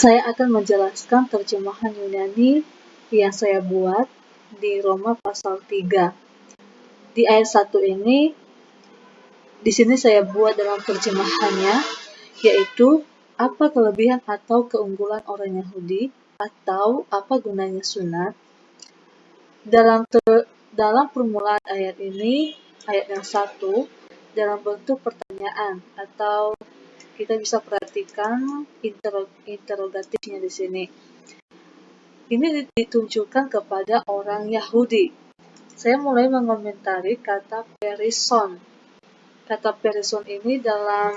Saya akan menjelaskan terjemahan Yunani yang saya buat di Roma pasal 3. Di ayat 1 ini, di sini saya buat dalam terjemahannya, yaitu apa kelebihan atau keunggulan orang Yahudi atau apa gunanya sunat. Dalam permulaan ayat ini, ayat yang 1, dalam bentuk pertanyaan atau kita bisa perhatikan interrogatifnya di sini. Ini ditunjukkan kepada orang Yahudi. Saya mulai mengomentari kata perison. Kata perison ini dalam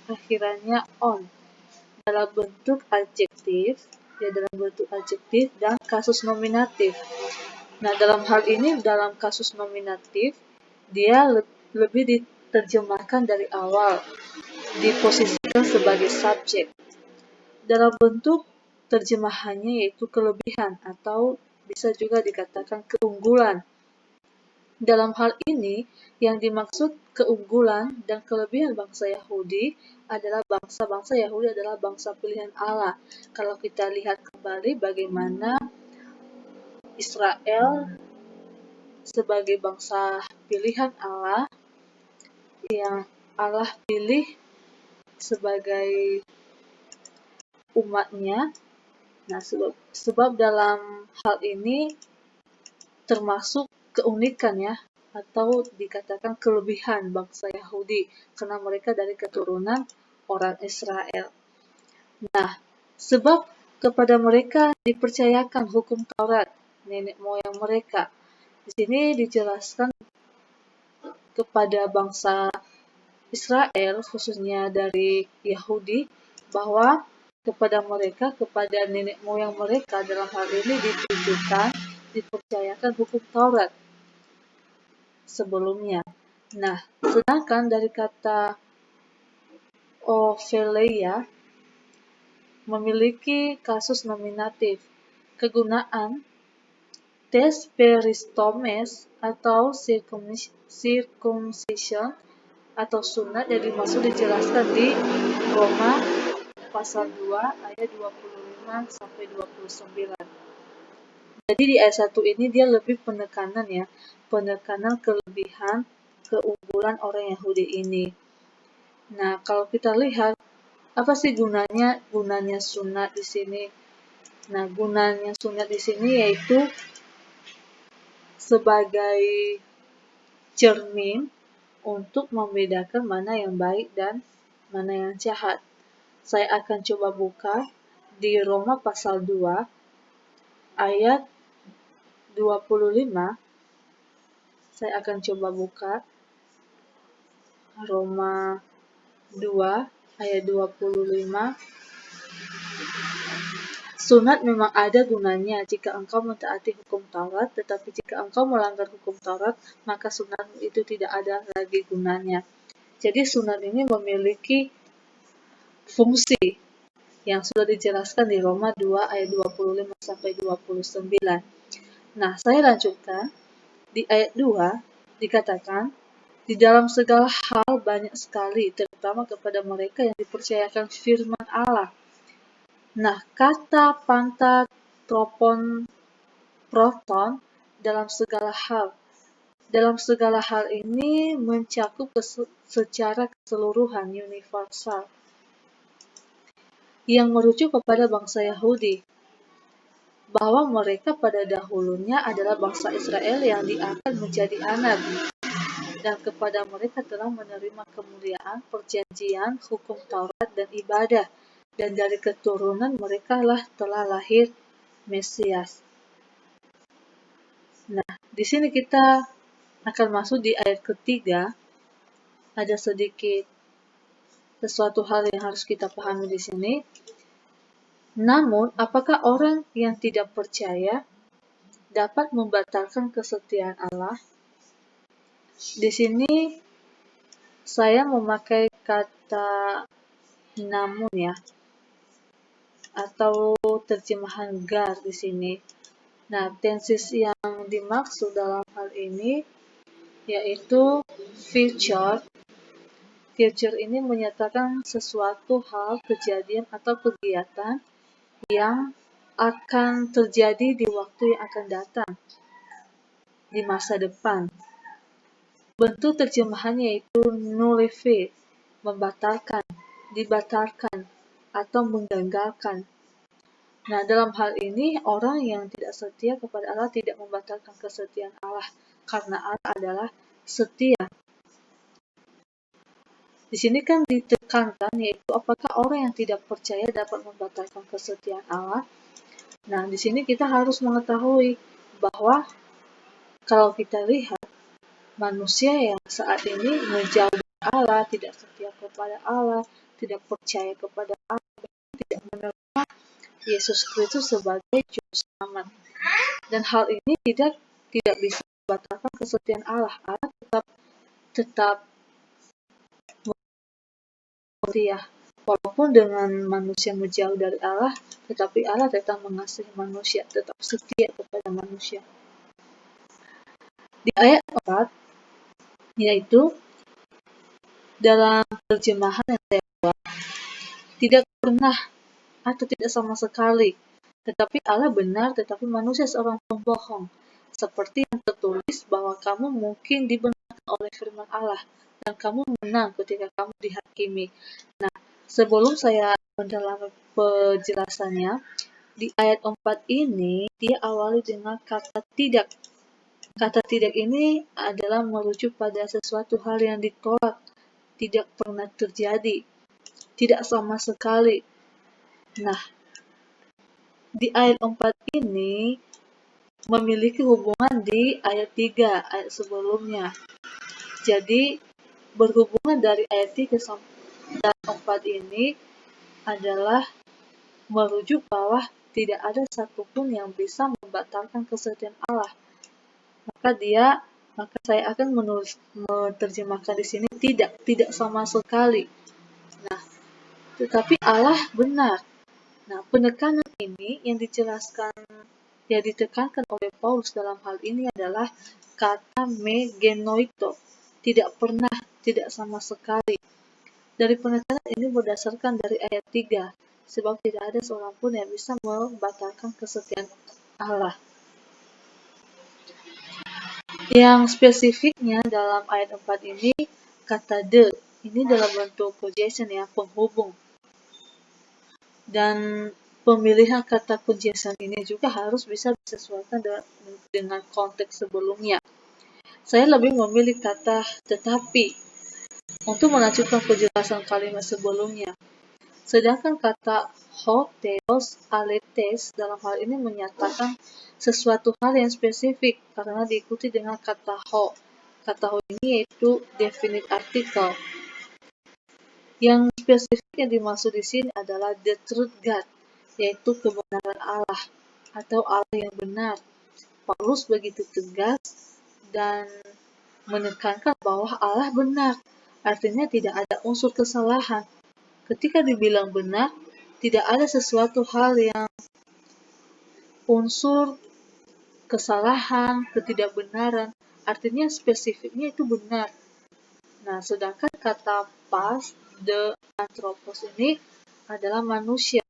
akhirannya on. Dalam bentuk adjektif, dan kasus nominatif. Nah, dalam hal ini, dalam kasus nominatif, dia lebih diterjemahkan dari awal, diposisikan sebagai subjek. Dalam bentuk terjemahannya yaitu kelebihan atau bisa juga dikatakan keunggulan. Dalam hal ini, yang dimaksud keunggulan dan kelebihan bangsa Yahudi adalah bangsa Yahudi adalah bangsa pilihan Allah. Kalau kita lihat kembali bagaimana Israel sebagai bangsa pilihan Allah yang Allah pilih sebagai umatnya. Nah, sebab dalam hal ini termasuk keunikan ya, atau dikatakan kelebihan bangsa Yahudi, karena mereka dari keturunan orang Israel. Nah, sebab kepada mereka dipercayakan hukum Taurat, nenek moyang mereka. Di sini dijelaskan kepada bangsa Israel, khususnya dari Yahudi, bahwa kepada mereka, kepada nenek moyang mereka dalam hal ini ditujukan, dipercayakan hukum Taurat sebelumnya. Nah, sedangkan dari kata opheleia memiliki kasus nominatif. Kegunaan tes peristomes atau circumcision atau sunat yang dimaksud dijelaskan di Roma pasal 2 ayat 25 sampai 29. Jadi di ayat 1 ini dia lebih penekanan kelebihan, keunggulan orang Yahudi ini. Nah, kalau kita lihat apa sih gunanya sunat di sini? Nah, gunanya sunat di sini yaitu sebagai cermin untuk membedakan mana yang baik dan mana yang jahat. Saya akan coba buka di Roma pasal 2 ayat 25. Saya akan coba buka Roma 2 ayat 25. Sunat memang ada gunanya jika engkau mentaati hukum Taurat, tetapi jika engkau melanggar hukum Taurat, maka sunat itu tidak ada lagi gunanya. Jadi sunat ini memiliki fungsi yang sudah dijelaskan di Roma 2 ayat 25 sampai 29. Nah, saya lanjutkan. Di ayat 2 dikatakan, di dalam segala hal banyak sekali, terutama kepada mereka yang dipercayakan firman Allah. Nah, kata panta, tropon, proton dalam segala hal. Dalam segala hal ini mencakup secara keseluruhan universal yang merujuk kepada bangsa Yahudi, bahwa mereka pada dahulunya adalah bangsa Israel yang diangkat menjadi anak, dan kepada mereka telah menerima kemuliaan, perjanjian, hukum Taurat, dan ibadah, dan dari keturunan mereka telah lahir Mesias. Nah, di sini kita akan masuk di ayat ketiga. Ada sedikit sesuatu hal yang harus kita pahami di sini. Namun, apakah orang yang tidak percaya dapat membatalkan kesetiaan Allah? Di sini saya memakai kata namun ya, atau terjemahan gar di sini. Nah, tenses yang dimaksud dalam hal ini yaitu future Future ini menyatakan sesuatu hal, kejadian, atau kegiatan yang akan terjadi di waktu yang akan datang, di masa depan. Bentuk terjemahannya yaitu nullify, membatalkan, dibatalkan, atau menggagalkan. Nah, dalam hal ini, orang yang tidak setia kepada Allah tidak membatalkan kesetiaan Allah, karena Allah adalah setia. Di sini kan ditekankan yaitu apakah orang yang tidak percaya dapat membatalkan kesetiaan Allah. Nah, di sini kita harus mengetahui bahwa kalau kita lihat manusia yang saat ini menjauh dari Allah, tidak setia kepada Allah, tidak percaya kepada Allah, tidak menerima Yesus Kristus sebagai juru selamat. Dan hal ini tidak bisa membatalkan kesetiaan Allah. Allah tetap setia. Walaupun dengan manusia menjauh dari Allah, tetapi Allah tetap mengasihi manusia, tetap setia kepada manusia. Di ayat 4, yaitu dalam terjemahan yang saya buat, tidak pernah atau tidak sama sekali. Tetapi Allah benar, tetapi manusia seorang pembohong. Seperti yang tertulis bahwa kamu mungkin dibenarkan oleh firman Allah, dan kamu menang ketika kamu dihakimi. Nah, sebelum saya mendalami penjelasannya, di ayat 4 ini, dia awali dengan kata tidak. Kata tidak ini adalah merujuk pada sesuatu hal yang ditolak, tidak pernah terjadi, tidak sama sekali. Nah, di ayat 4 ini memiliki hubungan di ayat 3, ayat sebelumnya. Jadi, berhubungan dari ayat 3 sampai 4 ini adalah merujuk bahwa tidak ada satupun yang bisa membatalkan kesetiaan Allah. Maka saya akan menerjemahkan di sini tidak sama sekali. Nah, tetapi Allah benar. Nah, penekanan ini yang ditekankan oleh Paulus dalam hal ini adalah kata me genoito, tidak pernah, tidak sama sekali. Dari penekanan ini berdasarkan dari ayat 3, sebab tidak ada seorang pun yang bisa membatalkan kesetiaan Allah. Yang spesifiknya dalam ayat 4 ini, kata the, ini dalam bentuk conjunction ya, penghubung. Dan pemilihan kata conjunction ini juga harus bisa disesuaikan dengan konteks sebelumnya. Saya lebih memilih kata tetapi untuk melanjutkan penjelasan kalimat sebelumnya. Sedangkan kata ho, theos, aletes dalam hal ini menyatakan sesuatu hal yang spesifik karena diikuti dengan kata ho. Kata ho ini yaitu definite article. Yang spesifik yang dimaksud di sini adalah the truth God, yaitu kebenaran Allah atau Allah yang benar. Paulus begitu tegas dan menekankan bahwa Allah benar, artinya tidak ada unsur kesalahan. Ketika dibilang benar, tidak ada sesuatu hal yang unsur kesalahan, ketidakbenaran, artinya spesifiknya itu benar. Nah, sedangkan kata pas, the anthropos ini adalah manusia,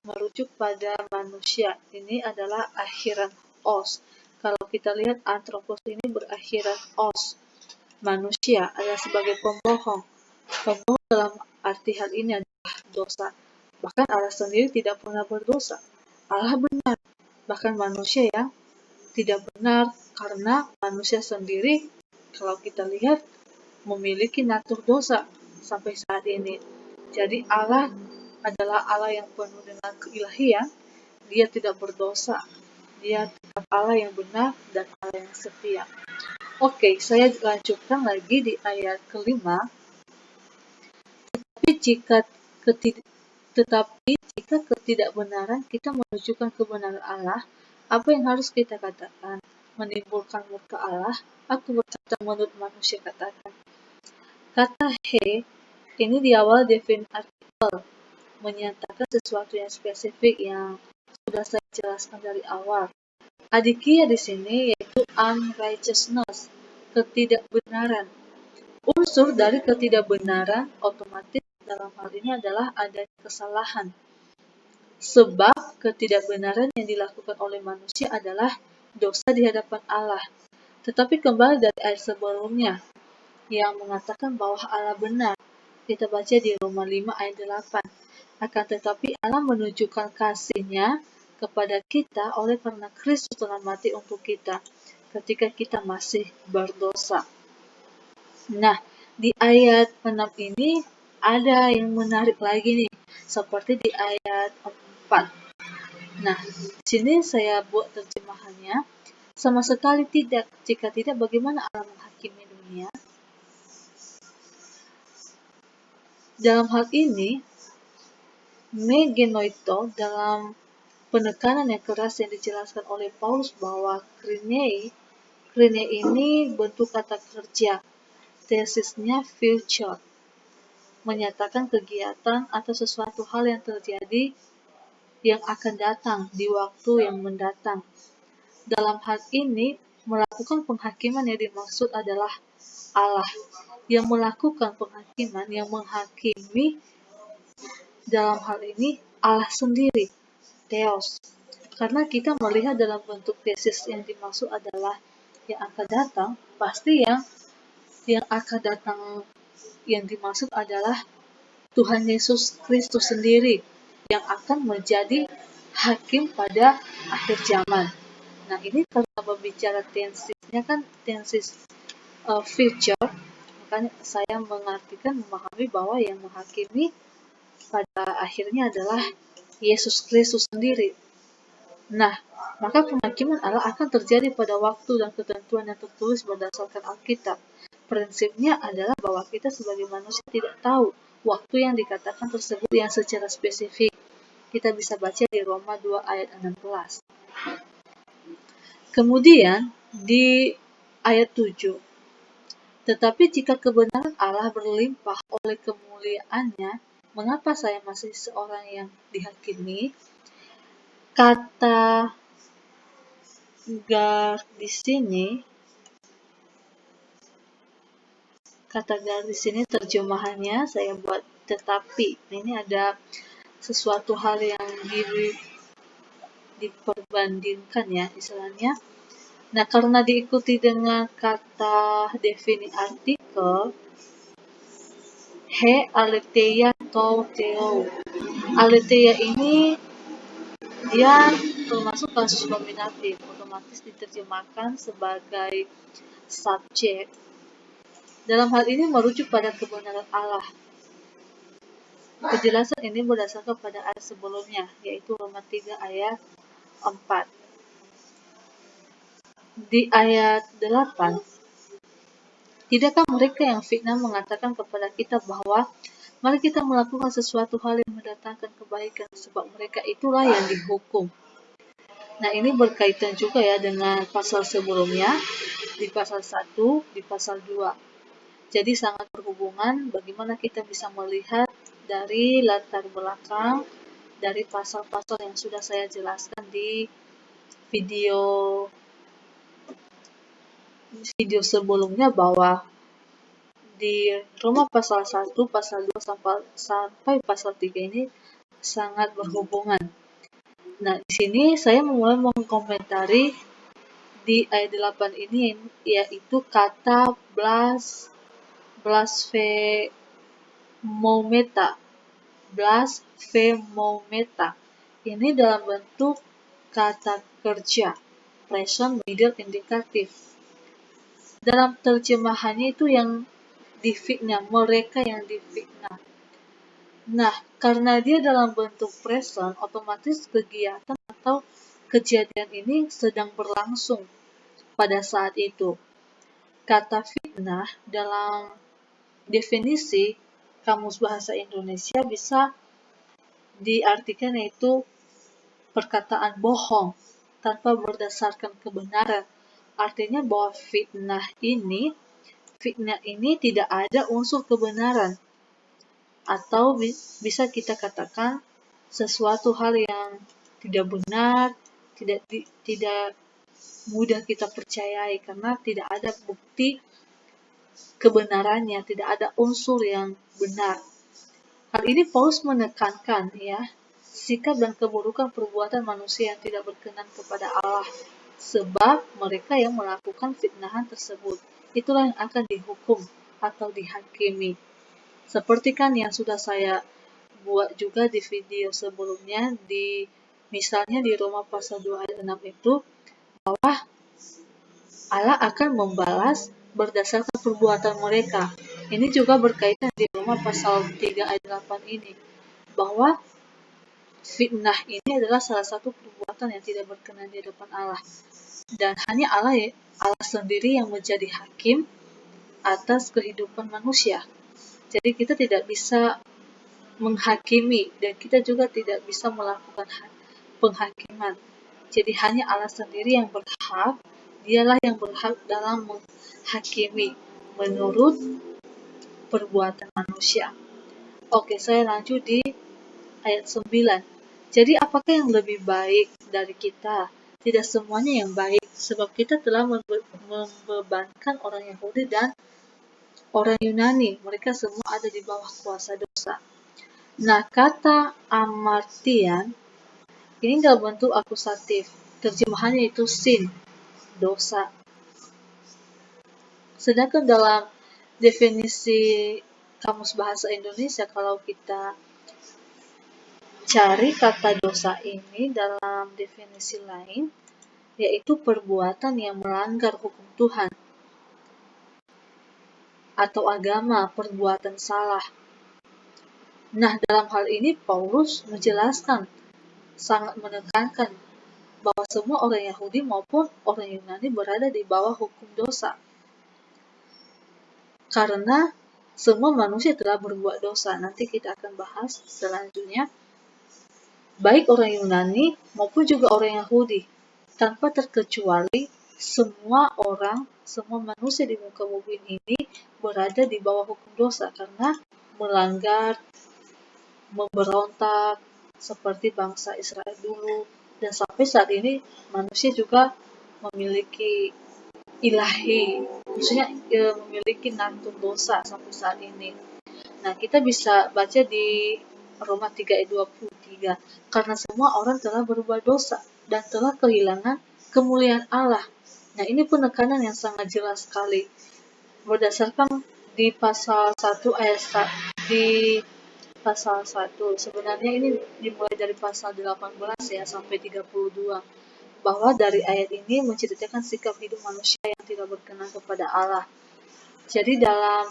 merujuk pada manusia. Ini adalah akhiran os. Kalau kita lihat anthropos ini berakhiran os. Manusia adalah sebagai pembohong. Pembohong dalam arti hal ini adalah dosa. Bahkan Allah sendiri tidak pernah berdosa. Allah benar. Bahkan manusia yang tidak benar karena manusia sendiri, kalau kita lihat, memiliki natur dosa sampai saat ini. Jadi Allah adalah Allah yang penuh dengan keilahian. Dia tidak berdosa. Dia tetap Allah yang benar dan Allah yang setia. Oke, saya lanjutkan lagi di ayat kelima. Tetapi jika ketidakbenaran kita menunjukkan kebenaran Allah, apa yang harus kita katakan? Menimbulkan murka Allah? Aku berkata menurut manusia katakan. Kata he ini di awal definite artikel, menyatakan sesuatu yang spesifik yang sudah saya jelaskan dari awal. Adikia di sini yaitu unrighteousness, ketidakbenaran. Unsur dari ketidakbenaran otomatis dalam hal ini adalah ada kesalahan. Sebab ketidakbenaran yang dilakukan oleh manusia adalah dosa di hadapan Allah. Tetapi kembali dari ayat sebelumnya yang mengatakan bahwa Allah benar. Kita baca di Roma 5 ayat 8. Akan tetapi Allah menunjukkan kasih-Nya kepada kita oleh karena Kristus telah mati untuk kita ketika kita masih berdosa. Nah, di ayat 6 ini ada yang menarik lagi nih, seperti di ayat 4. Nah, di sini saya buat terjemahannya. Sama sekali tidak. Jika tidak, bagaimana Allah menghakimi dunia? Dalam hal ini, me genoito dalam penekanan yang keras yang dijelaskan oleh Paulus bahwa krine ini bentuk kata kerja. Tesisnya future, menyatakan kegiatan atau sesuatu hal yang terjadi yang akan datang di waktu yang mendatang. Dalam hal ini, melakukan penghakiman yang dimaksud adalah Allah. Yang melakukan penghakiman, yang menghakimi dalam hal ini Allah sendiri, Theos. Karena kita melihat dalam bentuk tesis yang dimaksud adalah yang akan datang, pasti yang akan datang yang dimaksud adalah Tuhan Yesus Kristus sendiri yang akan menjadi hakim pada akhir zaman. Nah, ini kalau berbicara tensisnya kan tensis future, makanya saya memahami bahwa yang menghakimi pada akhirnya adalah Yesus Kristus sendiri. Nah, maka penghakiman Allah akan terjadi pada waktu dan ketentuan yang tertulis berdasarkan Alkitab. Prinsipnya adalah bahwa kita sebagai manusia tidak tahu waktu yang dikatakan tersebut yang secara spesifik. Kita bisa baca di Roma 2 ayat 16. Kemudian di ayat 7. Tetapi jika kebenaran Allah berlimpah oleh kemuliaannya, mengapa saya masih seorang yang dihakimi? Kata gar di sini terjemahannya saya buat tetapi. Ini ada sesuatu hal yang diperbandingkan ya istilahnya. Nah, karena diikuti dengan kata defini artikel he aletheia to theo. Aletheia ini dia termasuk kasus nominatif, otomatis diterjemahkan sebagai subjek. Dalam hal ini merujuk pada kebenaran Allah. Penjelasan ini berdasarkan pada ayat sebelumnya, yaitu Roma 3 ayat 4. Di ayat 8, tidakkah mereka yang fitnah mengatakan kepada kita bahwa mari kita melakukan sesuatu hal yang mendatangkan kebaikan, sebab mereka itulah yang dihukum. Nah, ini berkaitan juga ya dengan pasal sebelumnya, di pasal 1, di pasal 2. Jadi sangat berhubungan bagaimana kita bisa melihat dari latar belakang dari pasal-pasal yang sudah saya jelaskan di video sebelumnya, bahwa di Roma pasal 1, pasal 2 sampai pasal 3 ini sangat berhubungan. Nah, di sini saya mulai mengkomentari di ayat 8 ini, yaitu kata blasphemometa. Ini dalam bentuk kata kerja, present middle indikatif. Dalam terjemahannya itu yang difitnah, mereka yang difitnah. Nah, karena dia dalam bentuk present, otomatis kegiatan atau kejadian ini sedang berlangsung pada saat itu. Kata fitnah dalam definisi Kamus Bahasa Indonesia bisa diartikan yaitu perkataan bohong tanpa berdasarkan kebenaran. Artinya bahwa fitnah ini tidak ada unsur kebenaran, atau bisa kita katakan sesuatu hal yang tidak benar, tidak mudah kita percayai karena tidak ada bukti kebenarannya, tidak ada unsur yang benar. Hal ini Paulus menekankan ya, sikap dan keburukan perbuatan manusia yang tidak berkenan kepada Allah, sebab mereka yang melakukan fitnahan tersebut, itulah yang akan dihukum atau dihakimi. Seperti kan yang sudah saya buat juga di video sebelumnya, misalnya di Roma pasal 2 ayat 6 itu, bahwa Allah akan membalas berdasarkan perbuatan mereka. Ini juga berkaitan di Roma pasal 3 ayat 8 ini, bahwa fitnah ini adalah salah satu perbuatan yang tidak berkenan di depan Allah. Dan hanya Allah sendiri yang menjadi hakim atas kehidupan manusia. Jadi kita tidak bisa menghakimi dan kita juga tidak bisa melakukan penghakiman. Jadi hanya Allah sendiri yang berhak, dialah yang berhak dalam menghakimi menurut perbuatan manusia. Oke, saya lanjut di ayat 9. Jadi apakah yang lebih baik dari kita? Tidak semuanya yang baik, sebab kita telah membebankan orang Yahudi dan orang Yunani. Mereka semua ada di bawah kuasa dosa. Nah, kata amartian ini dalam bentuk akusatif. Terjemahannya itu sin, dosa. Sedangkan dalam definisi Kamus Bahasa Indonesia, kalau kita cari kata dosa ini dalam definisi lain, yaitu perbuatan yang melanggar hukum Tuhan atau agama, perbuatan salah. Nah, dalam hal ini Paulus menjelaskan, sangat menekankan bahwa semua orang Yahudi maupun orang Yunani berada di bawah hukum dosa. Karena semua manusia telah berbuat dosa. Nanti kita akan bahas selanjutnya. Baik orang Yunani maupun juga orang Yahudi. Tanpa terkecuali, semua manusia di muka bumi ini berada di bawah hukum dosa. Karena melanggar, memberontak, seperti bangsa Israel dulu. Dan sampai saat ini, manusia juga memiliki ilahi, maksudnya memiliki natur dosa sampai saat ini. Nah, kita bisa baca di Roma 3 ayat 23, karena semua orang telah berbuat dosa dan telah kehilangan kemuliaan Allah. Nah, ini penekanan yang sangat jelas sekali. Berdasarkan di pasal 1 ayat di pasal 1, sebenarnya ini dimulai dari pasal 18 ya sampai 32. Bahwa dari ayat ini menceritakan sikap hidup manusia yang tidak berkenan kepada Allah. Jadi dalam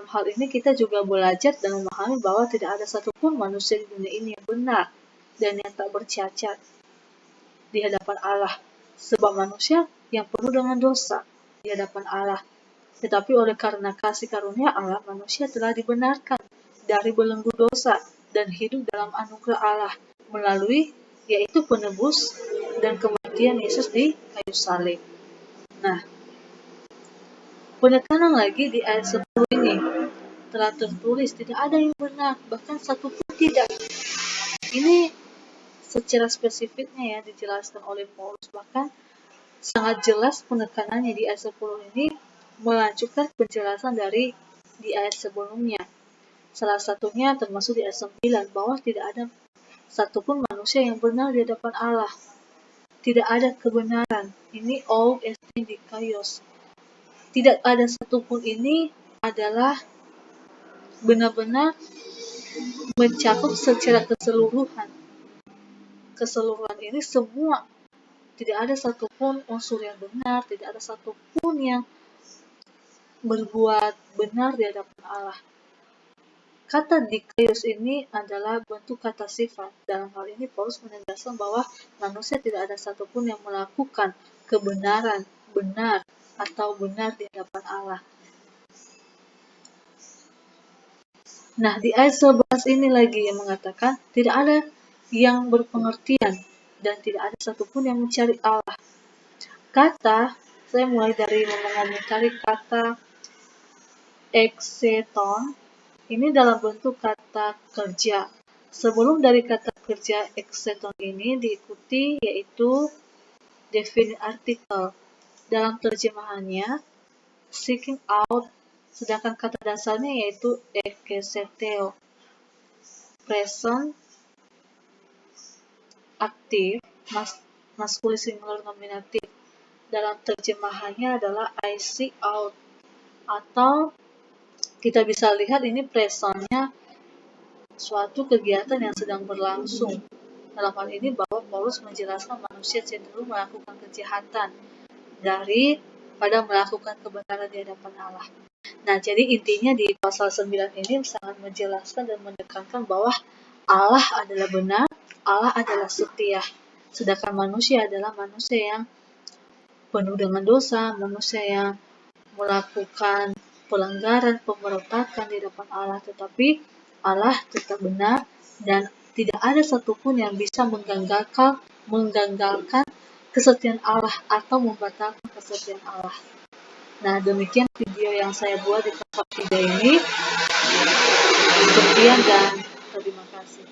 hal ini kita juga belajar dan memahami bahwa tidak ada satupun manusia di dunia ini yang benar dan yang tak bercacat di hadapan Allah. Sebab manusia yang penuh dengan dosa di hadapan Allah. Tetapi oleh karena kasih karunia Allah, manusia telah dibenarkan dari belenggu dosa dan hidup dalam anugerah Allah melalui yaitu penebus dan kematian Yesus di kayu salib. Nah, penekanan lagi di ayat 10 ini, telah tertulis tidak ada yang benar, bahkan satu pun tidak. Ini secara spesifiknya ya dijelaskan oleh Paulus, bahkan sangat jelas penekanannya di ayat 10 ini melanjutkan penjelasan dari di ayat sebelumnya. Salah satunya termasuk di ayat 9 bahwa tidak ada satupun manusia yang benar di hadapan Allah. Tidak ada kebenaran. Ini all dikaios. Tidak ada satupun ini adalah benar-benar mencakup secara keseluruhan. Keseluruhan ini semua. Tidak ada satupun unsur yang benar, tidak ada satupun yang berbuat benar di hadapan Allah. Kata dikaios ini adalah bentuk kata sifat. Dalam hal ini Paulus menegaskan bahwa manusia tidak ada satupun yang melakukan kebenaran, benar, atau benar di hadapan Allah. Nah, di ayat 11 ini lagi yang mengatakan tidak ada yang berpengertian dan tidak ada satupun yang mencari Allah. Saya mulai dari mengomentari kata ekseton. Ini dalam bentuk kata kerja. Sebelum dari kata kerja ekseton ini diikuti yaitu definisi artikel. Dalam terjemahannya, seeking out, sedangkan kata dasarnya yaitu ekseteo, present aktif, maskulin singular nominatif. Dalam terjemahannya adalah I seek out, atau kita bisa lihat ini presentnya suatu kegiatan yang sedang berlangsung. Dalam hal ini bahwa Paulus menjelaskan manusia cenderung melakukan kejahatan daripada melakukan kebenaran di hadapan Allah. Nah, jadi intinya di pasal 9 ini sangat menjelaskan dan menekankan bahwa Allah adalah benar, Allah adalah setia. Sedangkan manusia adalah manusia yang penuh dengan dosa, manusia yang melakukan pelanggaran, pemberontakan di depan Allah. Tetapi Allah tetap benar dan tidak ada satupun yang bisa mengganggalkan kesetiaan Allah atau membatalkan kesetiaan Allah. Nah, demikian video yang saya buat di tempat 3 ini. Sekian dan terima kasih.